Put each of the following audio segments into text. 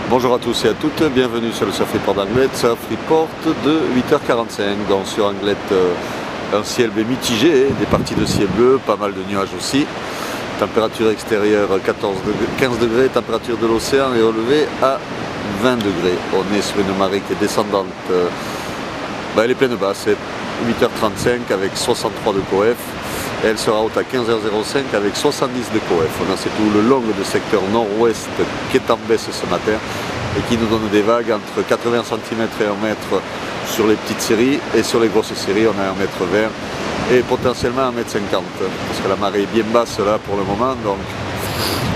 Bonjour à tous et à toutes, bienvenue sur le Surf Report d'Anglet, Surf Report de 8h45, donc sur Anglet un ciel bleu mitigé, des parties de ciel bleu, pas mal de nuages aussi, température extérieure 15 degrés, température de l'océan est relevée à 20 degrés, on est sur une marée qui est descendante, elle est pleine basse, c'est 8h35 avec 63 de coef, et elle sera haute à 15h05 avec 70 de coef. On a c'est tout le long de secteur nord-ouest qui est en baisse ce matin et qui nous donne des vagues entre 80 cm et 1 mètre sur les petites séries, et sur les grosses séries on a 1,20 m et potentiellement 1,50 m parce que la marée est bien basse là pour le moment, donc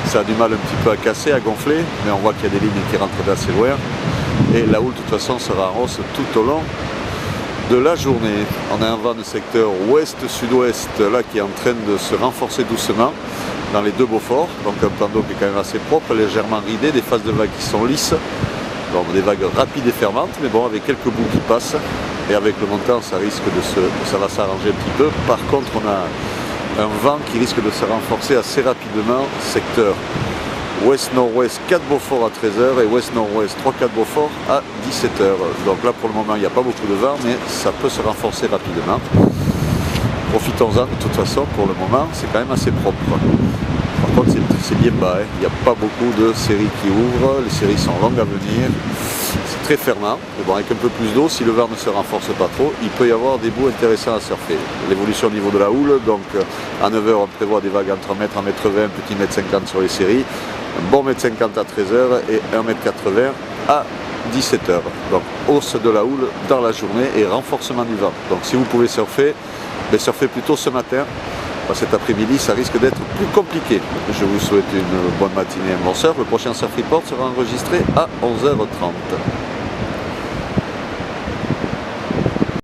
ça a du mal un petit peu à casser, à gonfler, mais on voit qu'il y a des lignes qui rentrent d'assez loin et la houle de toute façon sera en hausse tout au long de la journée. On a un vent de secteur ouest-sud-ouest là qui est en train de se renforcer doucement dans les deux Beaufort, donc un plan d'eau qui est quand même assez propre, légèrement ridé, des phases de vagues qui sont lisses, donc des vagues rapides et fermantes, mais bon, avec quelques bouts qui passent, et avec le montant ça risque ça va s'arranger un petit peu. Par contre on a un vent qui risque de se renforcer assez rapidement, secteur ouest-nord-ouest 4 Beaufort à 13h et ouest-nord-ouest 3-4 Beaufort à 17h. Donc là pour le moment il n'y a pas beaucoup de vent, mais ça peut se renforcer rapidement. Profitons-en de toute façon, pour le moment c'est quand même assez propre. Par contre c'est bien bas, hein. Il n'y a pas beaucoup de séries qui ouvrent, les séries sont longues à venir, c'est très fermant. Mais bon, avec un peu plus d'eau, si le vent ne se renforce pas trop, il peut y avoir des bouts intéressants à surfer. L'évolution au niveau de la houle, donc à 9h on prévoit des vagues entre 1 m, 1,20 m, petit 1,50 m sur les séries, un bon 1,50 m à 13h et 1,80 m à 17h. Donc hausse de la houle dans la journée et renforcement du vent. Donc si vous pouvez surfer, surfez plutôt ce matin. Cet après-midi ça risque d'être plus compliqué. Je vous souhaite une bonne matinée et un bon surf. Le prochain Surf Report sera enregistré à 11h30.